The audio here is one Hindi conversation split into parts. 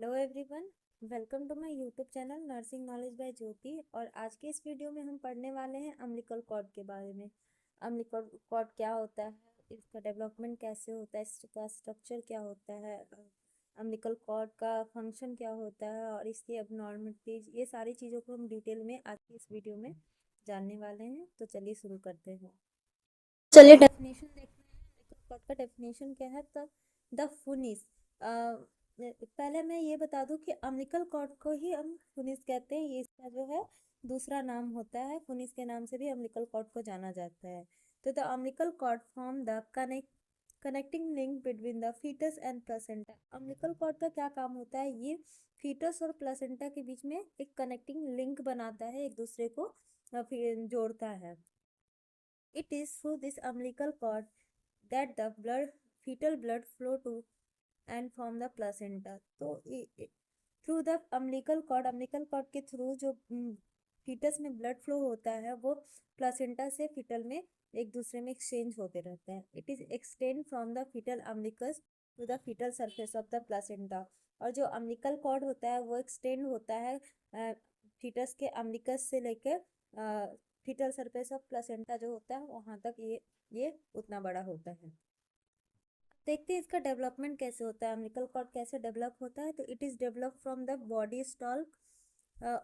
Hello everyone, welcome to my YouTube channel nursing knowledge by Jyoti. और आज के इस वीडियो में हम पढ़ने वाले हैं अम्बिलिकल कॉर्ड के बारे में। अम्बिलिकल कॉर्ड क्या होता है, इसका डेवलपमेंट कैसे होता है, इसका स्ट्रक्चर क्या होता है, अम्बिलिकल कॉर्ड का फंक्शन क्या होता है और इसकी एबनॉर्मलिटीज, ये सारी चीज़ों को हम डिटेल में आज की इस वीडियो में जानने वाले हैं। तो चलिए शुरू करते हैं। चलिए डेफिनेशन देखते हैं। अम्बिलिकल कॉर्ड का डेफिनेशन क्या है। द फुनिस, पहले मैं ये बता दूं कि अम्बिलिकल कॉर्ड को ही हम फुनिस कहते हैं। ये इसका जो है दूसरा नाम होता है। फुनिस के नाम से भी अम्बिलिकल कॉर्ड को जाना जाता है। तो the umbilical cord form the connecting link between the foetus and placenta. Umbilical cord का क्या काम होता है, ये फीटस और प्लेसेंटा के बीच में एक कनेक्टिंग लिंक बनाता है, एक दूसरे को फिर जोड़ता है। It is through this umbilical cord that the fetal blood flow to and from the placenta। तो थ्रू द अम्बिलिकल कॉर्ड के थ्रू जो फीटस में ब्लड फ्लो होता है वो प्लासेंटा से फीटल में एक दूसरे में एक्सचेंज होते रहते हैं। It is extend from the foetal umbilicus to the foetal surface of the placenta. और जो अम्बिलिकल कॉर्ड होता है वो एक्सटेंड होता है फीटस के अम्बिलिकस से लेकर फीटल सरफेस ऑफ प्लासेंटा जो होता है वहां तक ये उतना बड़ा होता है। देखते हैं इसका डेवलपमेंट कैसे होता है, अम्बिलिकल कॉर्ड कैसे डेवलप होता है। तो it is develop from the body stalk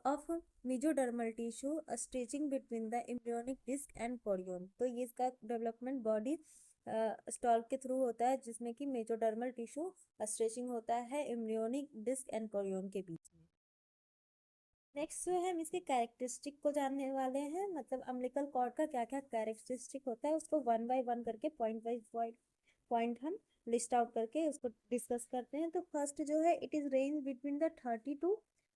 of mesodermal tissue stretching between the embryonic disc and chorion. तो ये इसका डेवलपमेंट बॉडी स्टॉक के थ्रू होता है जिसमें कि मेसोडर्मल टिश्यू स्ट्रेचिंग होता है एम्ब्रियोनिक डिस्क एंड कोरियन के बीच में। नेक्स्ट जो है हम इसके कैरेक्टरिस्टिक को जानने वाले हैं, मतलब अम्बिलिकल कॉर्ड का क्या क्या कैरेक्टरिस्टिक होता है उसको वन बाय वन करके पॉइंट बाय पॉइंट हम लिस्ट आउट करके उसको डिस्कस करते हैं। तो फर्स्ट जो है, it is range between the 30 to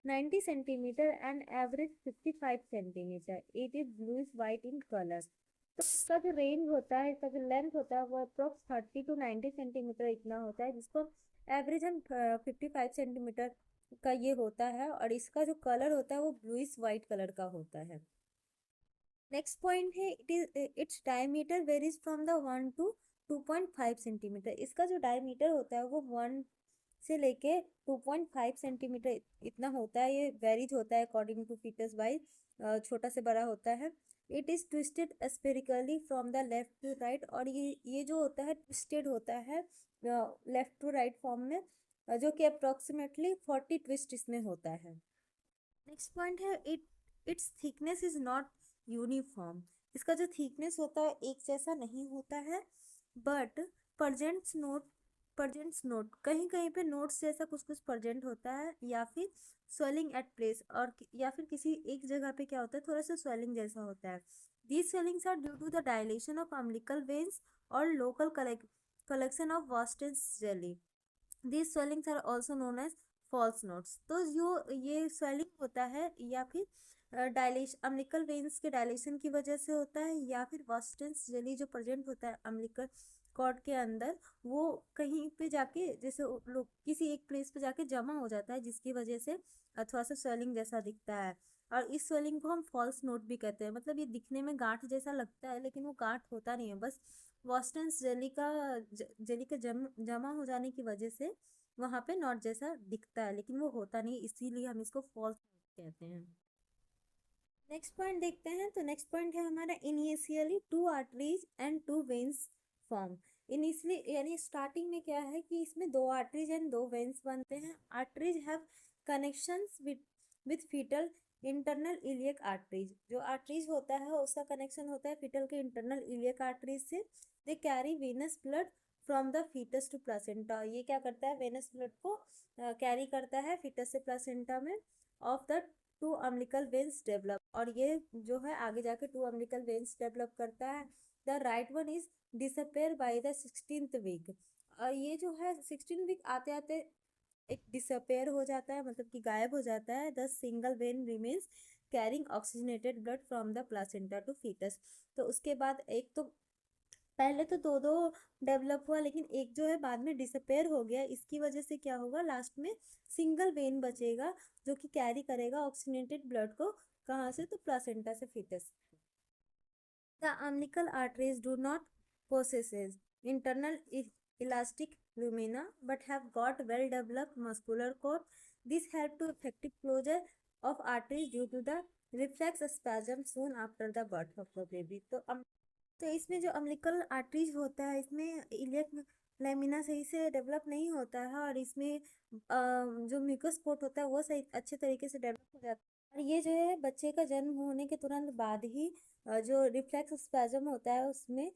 90 centimetre and average 55 centimetre. It is bluish white in colour. तो इसका जो रेंज होता है, इसका जो लेंथ होता है वो अप्रोक्स 30 टू 90 सेंटीमीटर इतना होता है, जिसको एवरेज हम 55 सेंटीमीटर का ये होता है। और इसका जो कलर होता है वो ब्लूइश वाइट कलर का होता है। नेक्स्ट पॉइंट है, its diameter varies from the 1 to 2.5 centimetre. इसका जो डायमीटर होता है वो 1 से लेके 2.5 सेंटीमीटर इतना होता है। ये वेरीज होता है अकॉर्डिंग टू फीटस वाइज, छोटा से बड़ा होता है। It is twisted spirally from the left to right. और ये जो होता है ट्विस्टेड होता है लेफ्ट टू राइट फॉर्म में, जो कि अप्रोक्सीमेटली 40 ट्विस्ट इसमें होता है। नेक्स्ट पॉइंट है, it's thickness is not uniform. इसका जो थिकनेस होता है एक जैसा नहीं होता है। बट प्रजेंट्स नोट, कहीं कहीं पे नोट्स जैसा कुछ कुछ प्रजेंट होता है, या फिर स्वेलिंग एट प्लेस, और या फिर किसी एक जगह पे क्या होता है थोड़ा सा स्वेलिंग जैसा होता है। These swellings are due to the dilation of umbilical veins और local collection of Wharton's jelly. These swellings are also known as false knots. तो जो ये स्वेलिंग होता है या फिर डायलेशन अम्बिलिकल वेन्स के डायलेशन की वजह से होता है, या फिर वास्टेंस जेली जो प्रेजेंट होता है अम्बिलिकल कॉर्ड के अंदर, वो कहीं पे जाके जैसे लोग किसी एक प्लेस पे जाके जमा हो जाता है, जिसकी वजह से थोड़ा सा स्वेलिंग जैसा दिखता है। और इस स्वेलिंग को हम फॉल्स नोट भी कहते हैं। मतलब ये दिखने में गांठ जैसा लगता है लेकिन वो गांठ होता नहीं है, बस वास्टेंस जेली का जमा हो जाने की वजह से वहां पे नॉट जैसा दिखता है, लेकिन वो होता नहीं, इसीलिए हम इसको फॉल्स कहते हैं। नेक्स्ट पॉइंट देखते हैं। तो नेक्स्ट पॉइंट है हमारा, initially 2 arteries and 2 veins form. Initially यानी स्टार्टिंग में क्या है कि इसमें 2 आर्टरीज एंड 2 वेन्स बनते हैं। Arteries have connections with foetal internal iliac arteries. जो आर्टरीज होता है उसका कनेक्शन होता है फीटल के इंटरनल इलियक आर्टरीज से। They carry venous blood from the foetus to placenta. ये क्या करता है, वेनस ब्लड को कैरी करता है फीटस से प्लासेंटा में। Of the 2 umbilical veins develop, और ये जो है आगे जाके 2 अम्बिलिकल वेन्स डेवलप करता है। The right one is disappear by the 16th week. और ये जो है 16 वीक आते आते एक डिसअपेयर हो जाता है, मतलब कि गायब हो जाता है। The single vein remains carrying oxygenated blood from the placenta to foetus. तो उसके बाद एक तो पहले तो दो दो डेवलप हुआ, लेकिन एक जो है बाद में डिसअपेयर हो गया। इसकी वजह से क्या होगा, लास्ट में सिंगल वेन बचेगा जो कि कैरी करेगा ऑक्सीजनेटेड ब्लड को, कहाँ से, तो प्लासेंटा से foetus. The umbilical arteries do not possess internal elastic lumina but have got well developed muscular cord. This help to effective closure of arteries due to the reflex spasm soon after the birth of the baby. तो इसमें जो अम्लिकल आर्टरीज होता है इसमें इलियक लेमिना सही से डेवलप नहीं होता है और इसमें जो म्यूकस कोट होता है वो सही अच्छे तरीके से डेवलप हो जाता है। और ये जो है बच्चे का जन्म होने के तुरंत बाद ही जो रिफ्लेक्स स्पैजम होता है उसमें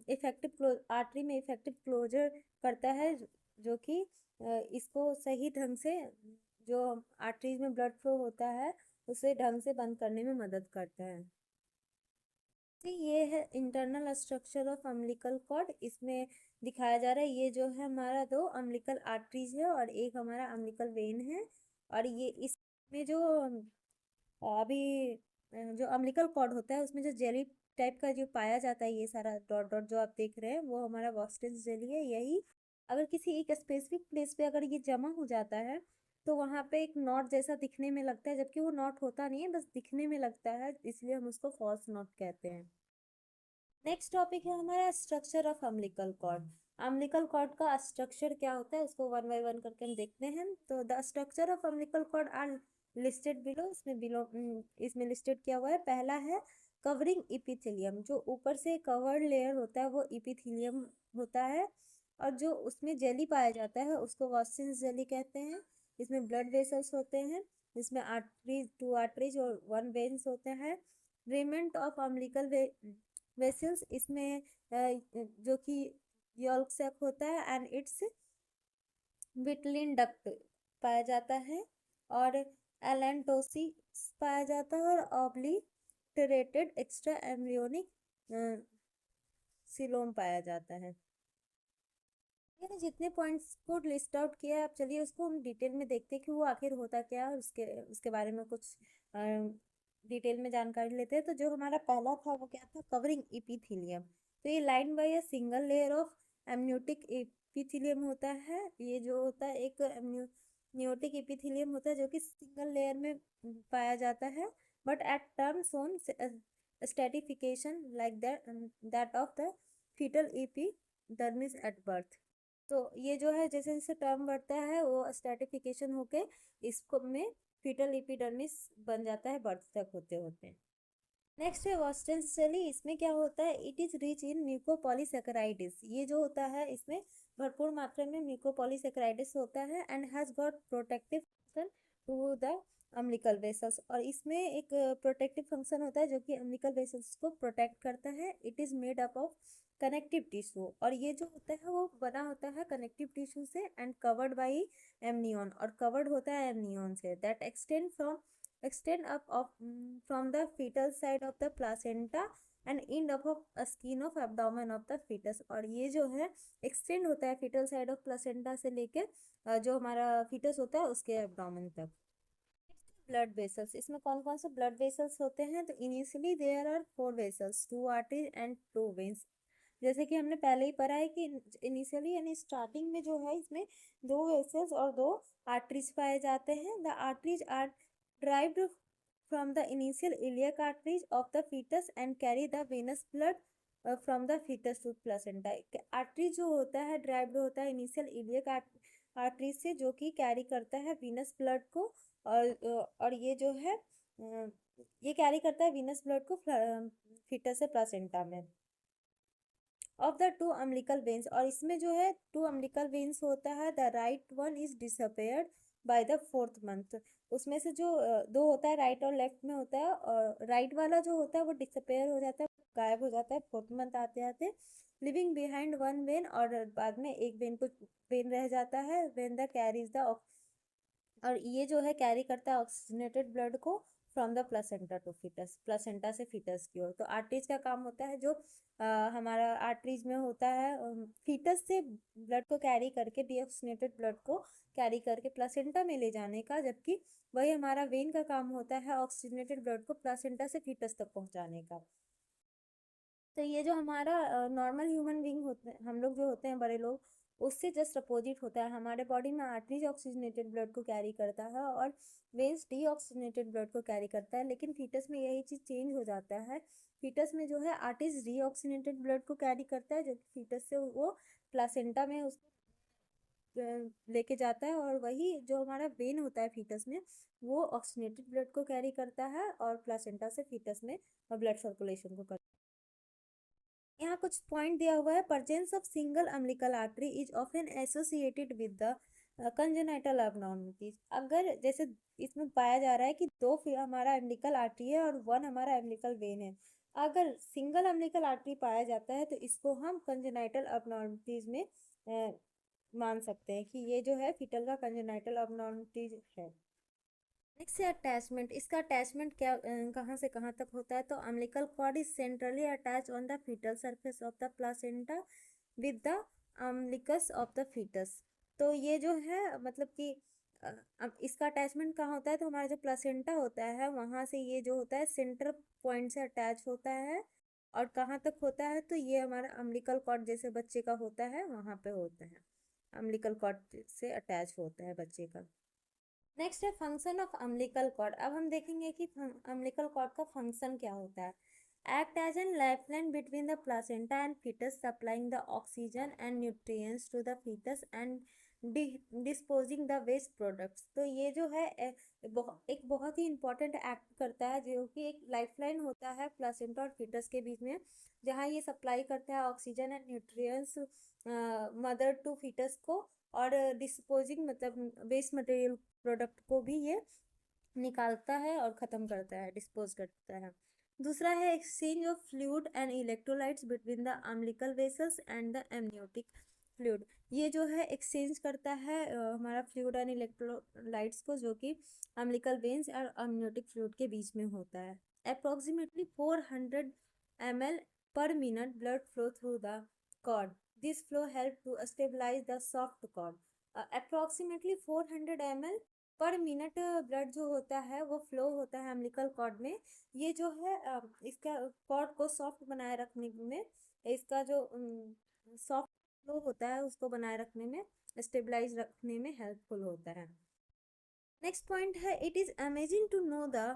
इफेक्टिव आर्टरी में इफेक्टिव क्लोजर करता है, जो कि इसको सही ढंग से जो आर्टरीज में ब्लड फ्लो होता है उसे ढंग से बंद करने में मदद करता है। ये है internal structure of umbilical cord. इसमें दिखाया जा रहा है ये जो है हमारा दो अम्बिलिकल आर्टरीज है और एक हमारा अम्बिलिकल वेन है। और ये इसमें जो अभी जो अम्बिलिकल कॉर्ड होता है उसमें जो जेली टाइप का जो पाया जाता है, ये सारा डॉट डॉट जो आप देख रहे हैं वो हमारा वॉस्टेंस जेली है। यही अगर किसी एक स्पेसिफिक प्लेस पे अगर ये जमा हो जाता है तो वहाँ पे एक नॉट जैसा दिखने में लगता है, जबकि वो नॉट होता नहीं है, बस दिखने में लगता है, इसलिए हम उसको फॉल्स नॉट कहते हैं। नेक्स्ट टॉपिक है हमारा structure of umbilical cord. Umbilical cord का स्ट्रक्चर क्या होता है उसको वन बाय वन करके हम देखते हैं। तो the structure of umbilical cord are listed below. इसमें लिस्टेड किया हुआ है। पहला है कवरिंग इपिथेलियम। जो ऊपर से कवर्ड लेयर होता है वो इपिथेलियम होता है और जो उसमें जेली पाया जाता है उसको वॉस्टिन जेली कहते हैं। इसमें ब्लड वेसल्स होते हैं, इसमें आर्टरीज, 2 आर्टरीज और 1 वेन्स होते हैं। रेमेंट ऑफ अम्बिलिकल वेसल्स, इसमें जो कि यॉल्क सेप होता है एंड इट्स विटलिन डक्ट पाया जाता है और एलेंटोसिस पाया जाता है और ऑब्लिटरेटेड एक्स्ट्रा एम्ब्रियोनिक सिलोम पाया जाता है। मैंने जितने पॉइंट्स को लिस्ट आउट किया है, अब चलिए उसको हम डिटेल में देखते हैं कि वो आखिर होता क्या है और उसके बारे में कुछ डिटेल में जानकारी लेते हैं। तो जो हमारा पहला था वो क्या था, कवरिंग इपिथेलियम। तो ये line by a single layer of amniotic epithelium होता है। ये जो होता है एक एमनियोटिक इपिथेलियम होता है जो कि सिंगल लेयर में पाया जाता है, but at term shows stratification like that of the foetal epidermis at birth. तो ये जो है जैसे जैसे टर्म बढ़ता है वो स्ट्रेटिफिकेशन होके इसको में फीटल एपिडर्मिस बन जाता है बर्थ तक होते होते। नेक्स्ट है वॉस्टेंस जेली। इसमें क्या होता है, इट इज रिच इन म्यूकोपॉलीसेकेराइड्स। ये जो होता है इसमें भरपूर मात्रा में म्यूकोपॉलीसेकेराइड्स होता है and has got protective function to the umbilical vessels. और इसमें एक प्रोटेक्टिव फंक्शन होता है जो कि अम्बिलिकल वेसल्स को प्रोटेक्ट करता है। It is made up of connective tissue, और ये जो होता है वो बना होता है कनेक्टिव टिश्यू से एंड कवर्ड बाई एमनियन, और कवर्ड होता है amnion say that extend up of from the fetal side of the placenta and end up of skin of abdomen of the fetus। और ये जो है एक्सटेंड होता है fetal side of placenta से लेके जो हमारा fetus होता है उसके abdomen तक। ब्लड वेसल्स, इसमें कौन कौन से ब्लड वेसल्स होते हैं, तो initially there are 4 vessels, 2 arteries and 2 veins. जैसे कि हमने पहले ही पढ़ा है कि इनिशियली यानी स्टार्टिंग में जो है इसमें 2 वेसल्स और 2 आर्टरीज पाए जाते हैं। The arteries are derived from the initial iliac arteries of the fetus and carry the venous blood from the fetus to placenta। Artery जो होता है ड्राइव्ड होता है इनिशियल इलियक आर्टरी से, जो कि कैरी करता है वीनस ब्लड को और ये जो है ये कैरी करता है वीनस ब्लड को फीटस से प्लासेंटा में। ऑफ द 2 अम्बिलिकल वेन्स, और इसमें जो है 2 अम्बिलिकल वेन्स होता है। The right one is disappeared by the 4th month. उसमें से जो 2 होता है राइट और लेफ्ट में होता है, और राइट वाला जो होता है वो डिसअपेयर हो जाता है, गायब हो जाता है 4th मंथ आते आते, लिविंग बिहाइंड 1 वेन, और बाद में एक वेन रह जाता है। वेन द कैरीज द, और ये जो है कैरी करता है ऑक्सीजनेटेड ब्लड को from the placenta to foetus, placenta से फीटस की ओर। तो आर्टरीज का काम होता है जो हमारा आर्टरीज में होता है फीटस से ब्लड को कैरी करके, डीऑक्सीजनेटेड ब्लड को कैरी करके प्लासेंटा में ले जाने का, जबकि वही हमारा वेन का काम होता है ऑक्सीजनेटेड ब्लड को प्लासेंटा से फीटस तक पहुंचाने का। तो ये जो हमारा नॉर्मल ह्यूमन बीइंग होते हैं, हम लोग जो होते हैं बड़े लोग, उससे जस्ट अपोजिट होता है। हमारे बॉडी में आर्टरीज ऑक्सीजनेटेड ब्लड को कैरी करता है और वेन्स डीऑक्सीजनेटेड ब्लड को कैरी करता है, लेकिन फीटस में यही चीज़ चेंज हो जाता है। फीटस में जो है आर्टरीज डीऑक्सीजनेटेड ब्लड को कैरी करता है, जो फीटस से वो प्लासेंटा में उसको लेके जाता है, और वही जो हमारा वेन होता है फीटस में, वो ऑक्सीजनेटेड ब्लड को कैरी करता है और प्लासेंटा से फीटस में ब्लड सर्कुलेशन को करता है। यहाँ कुछ पॉइंट दिया हुआ है। Presence of single umbilical artery is often associated with the congenital abnormalities। अगर जैसे इसमें पाया जा रहा है कि दो हमारा अम्बिलिकल आर्टरी है और वन हमारा अम्बिलिकल वेन है, अगर सिंगल अम्बिलिकल आर्टरी पाया जाता है तो इसको हम कंजेनाइटल abnormalities में मान सकते हैं कि ये जो है फीटल का कंजेनाइटल abnormalities है। नेक्स्ट है अटैचमेंट। इसका अटैचमेंट क्या कहाँ से कहाँ तक होता है, तो umbilical cord is centrally attach on the foetal surface of the placenta with the umbilicus of the foetus. तो ये जो है मतलब कि अब इसका अटैचमेंट कहाँ होता है, तो हमारा जो प्लासेंटा होता है वहाँ से ये जो होता है सेंटर पॉइंट से अटैच होता है, और कहाँ तक होता है, तो ये हमारा अम्बिलिकल कॉर्ड जैसे बच्चे का होता है वहाँ पे होता है, अम्बिलिकल कॉर्ड से अटैच होता है बच्चे का। नेक्स्ट है फंक्शन ऑफ अम्बिलिकल कॉर्ड। अब हम देखेंगे कि अम्बिलिकल कॉर्ड का फंक्शन क्या होता है। Act as an lifeline between the placenta and foetus, supplying the oxygen and nutrients to the foetus and disposing the waste products. तो ये जो है एक बहुत ही इंपॉर्टेंट एक्ट करता है, जो कि एक लाइफलाइन होता है प्लासेंटा और फीटस के बीच में, जहाँ ये सप्लाई करता है oxygen and nutrients mother to foetus को, और डिस्पोजिंग मतलब वेस्ट मटेरियल प्रोडक्ट को भी ये निकालता है और ख़त्म करता है, डिस्पोज करता है। दूसरा है exchange of fluid and electrolytes between the umbilical vessels and the amniotic fluid. ये जो है एक्सचेंज करता है हमारा फ्लूइड एंड इलेक्ट्रोलाइट्स को, जो कि अम्बिलिकल वेन्स और अमनियोटिक फ्लूइड के बीच में होता है। Approximately 400 ml per minute blood flow through the cord. This flow help to stabilize the soft cord. Approximately 400 ml पर मिनट ब्लड जो होता है वो फ्लो होता है अम्बिलिकल कॉर्ड में। ये जो है इसका कॉर्ड को सॉफ्ट बनाए रखने में, इसका जो सॉफ्ट फ्लो होता है उसको बनाए रखने में, स्टेबलाइज रखने में हेल्पफुल होता है। नेक्स्ट पॉइंट है it is amazing to know the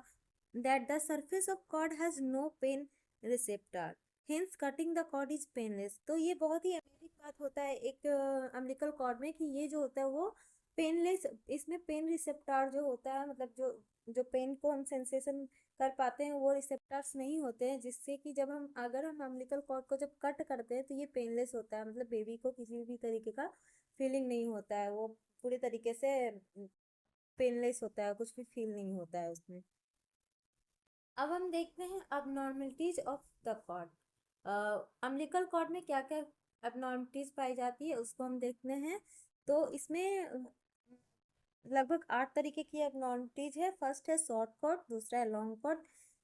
that the surface of cord has no pain receptor, hence cutting the cord is painless. तो ये बहुत ही अमेजिंग बात होता है एक अम्बिलिकल कॉर्ड में, कि ये जो होता है वो पेनलेस, इसमें पेन रिसेप्टर जो होता है, मतलब जो जो पेन को हम सेंसेशन कर पाते हैं वो रिसेप्टर्स नहीं होते हैं, जिससे कि जब हम अगर हम अम्बिलिकल कॉर्ड को जब कट करते हैं तो ये पेनलेस होता है, मतलब बेबी को किसी भी तरीके का फीलिंग नहीं होता है, वो पूरी तरीके से पेनलेस होता है, कुछ भी फील नहीं होता है उसमें। अब हम देखते हैं abnormalities of the cord. Umbilical cord में क्या क्या अबनॉर्मलिटीज पाई जाती है उसको हम देखते हैं। तो इसमें लगभग 8 तरीके की अबनॉर्मलिटीज है। फर्स्ट है शॉर्ट कॉर्ड, दूसरा है लॉन्ग कॉर्ड,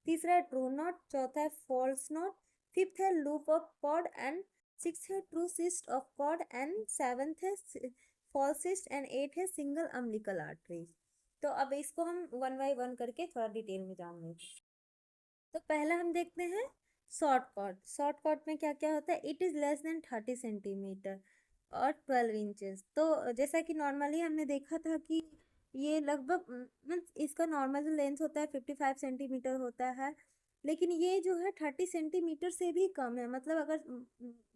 तीसरा है ट्रू नॉट, चौथा है फॉल्स नॉट, फिफ्थ है loop of cord, and six है true cyst of cord, and seventh है फॉल्स सिस्ट, एंड एट है सिंगल अम्बिलिकल आर्टरीज। तो अब इसको हम वन बाय वन करके थोड़ा डिटेल में जान लेंगे। तो पहला हम देखते हैं शॉर्ट कॉर्ड। शॉर्ट कॉर्ड में क्या क्या होता है, it is less than 30 centimetre और 12 इंचेस। तो जैसा कि नॉर्मली हमने देखा था कि ये लगभग मीन्स इसका नॉर्मल लेंथ होता है 55 सेंटीमीटर होता है, लेकिन ये जो है 30 सेंटीमीटर से भी कम है। मतलब अगर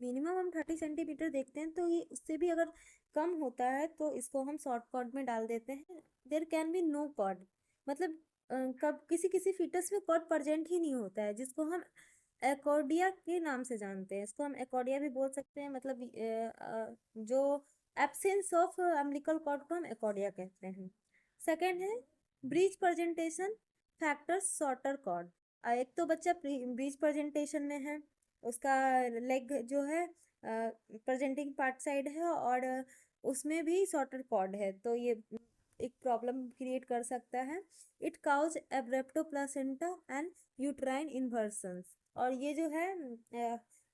मिनिमम हम 30 सेंटीमीटर देखते हैं तो ये उससे भी अगर कम होता है तो इसको हम शॉर्ट कॉर्ड में डाल देते हैं। There can be no cord, मतलब कब किसी किसी फीटस में कॉर्ड प्रेजेंट ही नहीं होता है, जिसको हम एकॉर्डिया के नाम से जानते हैं। इसको हम एकॉर्डिया भी बोल सकते हैं, मतलब जो एब्सेंस ऑफ अम्बिलिकल कॉर्ड को हम एकॉर्डिया कहते हैं। सेकेंड है breech presentation factors shorter cord. एक तो बच्चा ब्रीच प्रेजेंटेशन में है, उसका लेग जो है प्रेजेंटिंग पार्ट साइड है, और उसमें भी शॉर्टर कॉर्ड है, तो ये एक प्रॉब्लम क्रिएट कर सकता है। It causes abruptio placenta and uterine inversions, और ये जो है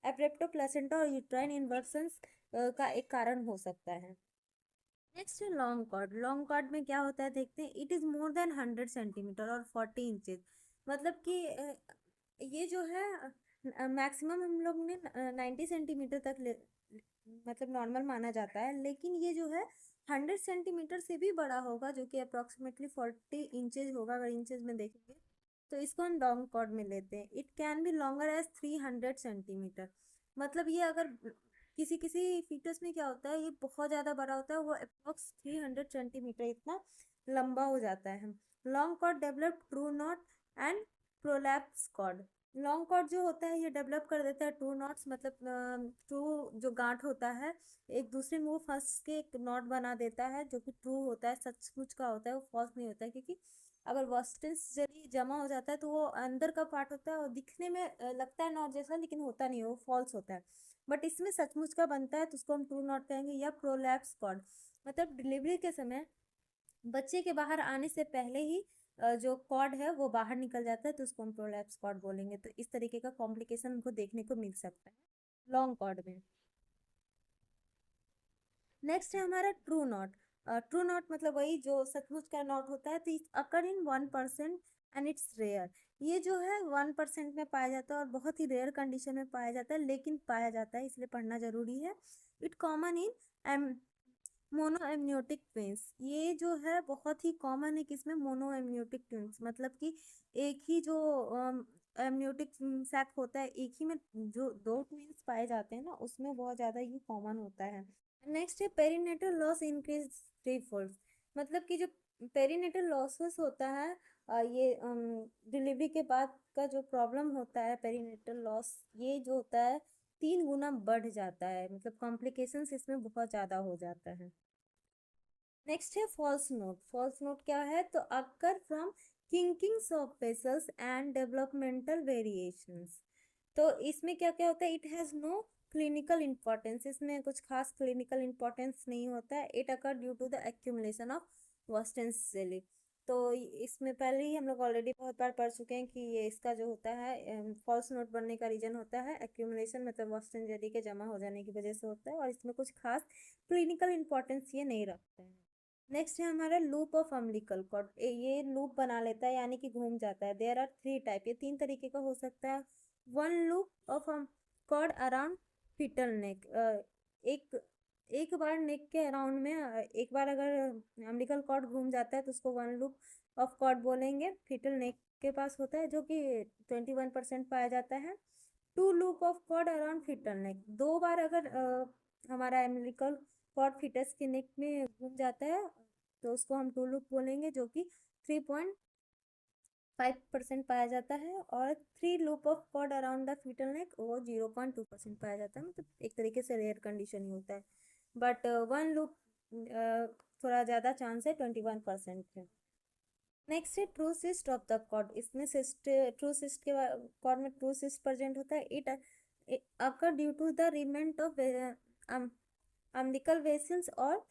एब्रेप्टो प्लासेंटा और यूट्राइन इन्वर्सन्स का एक कारण हो सकता है। नेक्स्ट है लॉन्ग कॉर्ड। लॉन्ग कॉर्ड में क्या होता है देखते हैं। It is more than 100 centimetre और 40 इंचेस, मतलब कि ये जो है मैक्सिमम हम लोग ने 90 सेंटीमीटर तक मतलब नॉर्मल माना जाता है, लेकिन ये जो है 100 सेंटीमीटर से भी बड़ा होगा, जो कि अप्रोक्सीमेटली 40 इंचेज होगा अगर इंचेज में देखेंगे, तो इसको हम लॉन्ग कॉर्ड में लेते हैं। It can be longer as 300 centimetre, मतलब ये अगर किसी किसी फीटस में क्या होता है, ये बहुत ज़्यादा बड़ा होता है, वो अप्रॉक्स 300 सेंटीमीटर इतना लंबा हो जाता है। Long cord develop true knot and prolapse cord. Long cord जो होता है ये डेवलप कर देता है ट्रू नॉट्स, मतलब ट्रू जो गांठ होता है एक दूसरे में वो फंस के एक नॉट बना देता है, जो कि ट्रू होता है, सचमुच का होता है, वो फॉल्स नहीं होता है। क्योंकि अगर वर्स्टेंस जरिए जमा हो जाता है तो वो अंदर का पार्ट होता है और दिखने में लगता है नॉट जैसा, लेकिन होता नहीं है, वो फॉल्स होता है। बट इसमें सचमुच का बनता है तो उसको हम ट्रू नॉट कहेंगे। या प्रोलैप्स कॉर्ड, मतलब डिलीवरी के समय बच्चे के बाहर आने से पहले ही जो कॉर्ड है वो बाहर निकल जाता है, तो उसको हम प्रोलैप्स कॉर्ड बोलेंगे। तो इस तरीके का कॉम्प्लिकेशन हमको देखने को मिल सकता है लॉन्ग कॉर्ड में। नेक्स्ट है हमारा ट्रू नॉट। ट्रू नॉट मतलब वही जो सचमुच का नॉट होता है। तो इस अकर इन 1% एंड इट्स रेयर। ये जो है 1% में पाया जाता है और बहुत ही रेयर कंडीशन में पाया जाता है, लेकिन पाया जाता है, इसलिए पढ़ना जरूरी है। It common in mono amniotic twins. ये जो है बहुत ही कॉमन है किसमें, मोनो एमनियोटिक ट्विंस, मतलब कि एक ही जो एमनियोटिक सैक होता है, एक ही में जो दो ट्विंस पाए जाते हैं ना, उसमें बहुत ज्यादा ये कॉमन होता है। नेक्स्ट है पेरीनेटल लॉस इंक्रीज थ्रीफोल्ड। मतलब कि जो पेरीनेटल लॉसेस होता है, ये डिलीवरी के बाद का जो प्रॉब्लम होता है पेरीनेटल लॉस, ये जो होता है 3 गुना बढ़ जाता है, मतलब कॉम्प्लिकेशंस इसमें बहुत ज़्यादा हो जाता है। नेक्स्ट है फॉल्स नोट। फॉल्स नोट क्या है, तो occur from kinkings of vessels and developmental variations. तो इसमें क्या क्या होता है, it has no clinical importance, इसमें कुछ खास क्लिनिकल इंपॉर्टेंस नहीं होता है। It occur due to the accumulation of Wharton's jelly. तो इसमें पहले ही हम लोग ऑलरेडी बहुत बार पढ़ चुके हैं कि ये इसका जो होता है फॉल्स नोट बनने का रीजन होता है एक्यूमुलेशन, मतलब वर्स्टेंस जेली के जमा हो जाने की वजह से होता है, और इसमें कुछ खास क्लिनिकल इंपॉर्टेंस ये नहीं रखते हैं। नेक्स्ट है हमारा लूप ऑफ अम्बिलिकल कॉर्ड। ये लूप बना लेता है, यानी कि घूम जाता है। देयर आर 3 टाइप, ये 3 तरीके का हो सकता है। One loop of cord around fetal neck. एक एक बार नेक के अराउंड में एक बार अगर अम्बिलिकल कॉर्ड घूम जाता है तो उसको वन लूप ऑफ कॉर्ड बोलेंगे। फिटल नेक के पास होता है जो कि 21% पाया जाता है। Two loop of cord around fetal neck, 2 बार अगर हमारा एम्बिलिकल कॉर्ड फिटस के नेक में घूम जाता है तो उसको हम टू लूप बोलेंगे, जो कि 3.5% पाया जाता है। और 3 loop of cord around the fetal neck, वो 0.2% पाया जाता है, मतलब एक तरीके से रेयर कंडीशन ही होता है। बट वन लूप थोड़ा ज़्यादा चांस है, 21% है। नेक्स्ट है true cyst of the cord. इसमें सिस्ट, ट्रू सिस्ट के कॉर्ड में ट्रू सिस्ट प्रेजेंट होता है। It occur due to the remnant of umbilical vessels और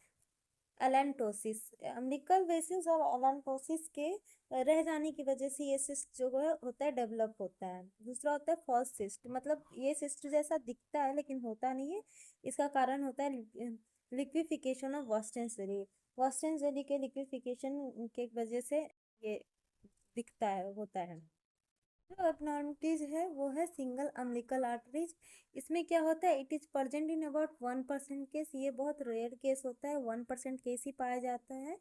एलेंटोसिस। अम्बिलिकल वेसल्स और एलेंटोसिस के रह जाने की वजह से ये सिस्ट जो है होता है डेवलप होता है। दूसरा होता है फॉल्स सिस्ट, मतलब ये सिस्ट जैसा दिखता है लेकिन होता नहीं है। इसका कारण होता है liquefaction of Wharton's jelly. वर्स्टेंस jelly के लिक्विफिकेशन के वजह से ये दिखता है, होता है। जो एबनॉर्मलिटीज है वो है सिंगल अम्बिलिकल आर्टरीज। इसमें क्या होता है, it is present in about 1% case. ये बहुत रेयर केस होता है, 1% केस ही पाया जाता है।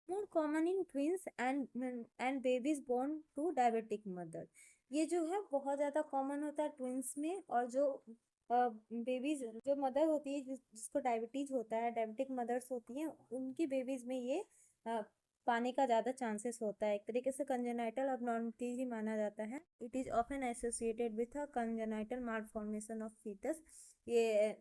More common in twins and babies born to diabetic mother. ये जो है बहुत ज़्यादा कॉमन होता है ट्विंस में, और जो बेबीज जो मदर होती है जिसको डायबिटीज होता है, डायबिटिक मदर्स होती हैं, उनकी बेबीज में ये पाने का ज़्यादा चांसेस होता है। एक तरीके से कंजेनाइटल अबनॉर्मलिटीज ही माना जाता है। It is often associated with a congenital malformation of fetus. ये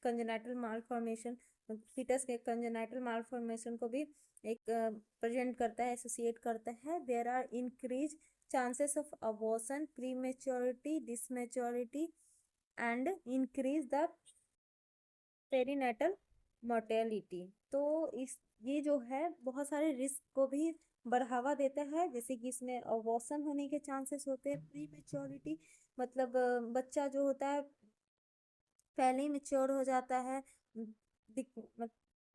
कंजेनाइटल मालफॉर्मेशन, फीटस के कंजेनाइटल मालफॉर्मेशन को भी एक प्रेजेंट करता है, एसोसिएट करता है। There are increase chances of abortion, prematurity, dysmaturity and increase the perinatal mortality. तो इस ये जो है बहुत सारे रिस्क को भी बढ़ावा देता है, जैसे कि इसमें अबॉर्शन होने के चांसेस होते हैं। प्री मेच्योरिटी मतलब बच्चा जो होता है पहले ही मेच्योर हो जाता है।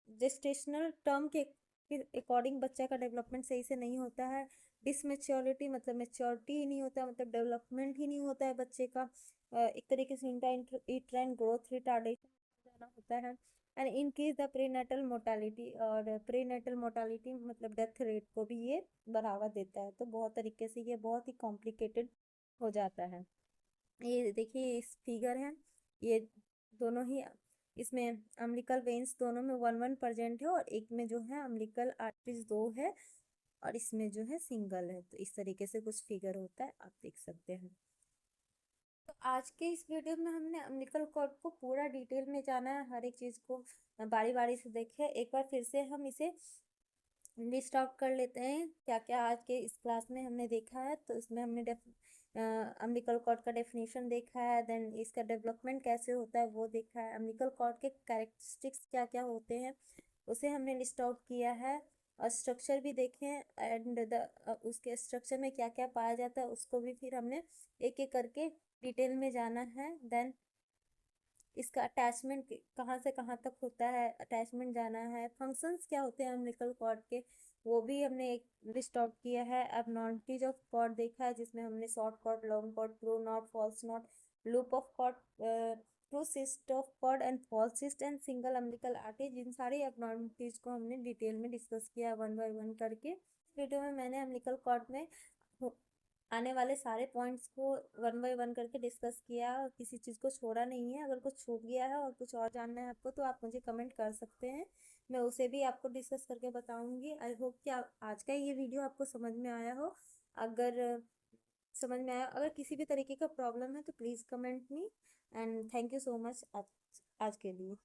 जेस्टेशनल टर्म के अकॉर्डिंग बच्चा का डेवलपमेंट सही से नहीं होता है। डिसमेच्योरिटी मतलब मेच्योरिटी ही नहीं होता, मतलब डेवलपमेंट ही नहीं होता है बच्चे का। एक तरीके से इंट्रा ग्रोथ रिटार्डेशन ज़्यादा होता है। And increase the prenatal mortality, और प्रीनेटल मोर्टालिटी मतलब डेथ रेट को भी ये बढ़ावा देता है। तो बहुत तरीके से ये बहुत ही कॉम्प्लिकेटेड हो जाता है। ये देखिए इस फिगर है, ये दोनों ही इसमें अम्बिलिकल वेन्स दोनों में 1 1 प्रेजेंट है और एक में जो है अम्बिलिकल आर्टरीज 2 है और इसमें जो है सिंगल है। तो इस तरीके से कुछ फिगर होता है, आप देख सकते हैं। तो आज के इस वीडियो में हमने अम्बिलिकल कॉर्ड को पूरा डिटेल में जाना है, हर एक चीज़ को बारी बारी से देखे। एक बार फिर से हम इसे लिस्ट आउट कर लेते हैं क्या क्या आज के इस क्लास में हमने देखा है। तो इसमें हमने अम्बिलिकल कॉर्ड का डेफिनेशन देखा है, देन इसका डेवलपमेंट कैसे होता है वो देखा है, अम्बिलिकल कॉर्ड के कैरेक्टरिस्टिक्स क्या क्या होते हैं उसे हमने लिस्ट आउट किया है, और स्ट्रक्चर भी देखे हैं एंड उसके स्ट्रक्चर में क्या क्या पाया जाता है उसको भी फिर हमने एक एक करके डिटेल में जाना है। देन इसका अटैचमेंट कहाँ से कहाँ तक होता है, अटैचमेंट जाना है, फंक्शंस क्या होते हैं अम्बिलिकल कॉर्ड के वो भी हमने एक लिस्ट आउट किया है। एबनॉर्मलिटीज ऑफ कॉर्ड देखा है जिसमें हमने short cord, long cord, true knot, false knot, loop of cord, true cyst of cord and false cyst and single umbilical artery, इन सारी एबनॉर्मलिटीज को हमने डिटेल में डिस्कस किया 1 बाय 1 करके। इस वीडियो में मैंने अम्बिलिकल कॉर्ड में आने वाले सारे पॉइंट्स को 1 बाय 1 करके डिस्कस किया और किसी चीज़ को छोड़ा नहीं है। अगर कुछ छूट गया है और कुछ और जानना है आपको तो आप मुझे कमेंट कर सकते हैं, मैं उसे भी आपको डिस्कस करके बताऊंगी। आई होप कि आज का ये वीडियो आपको समझ में आया हो। अगर समझ में आया, अगर किसी भी तरीके का प्रॉब्लम है तो please comment me, and thank you so much आज के लिए।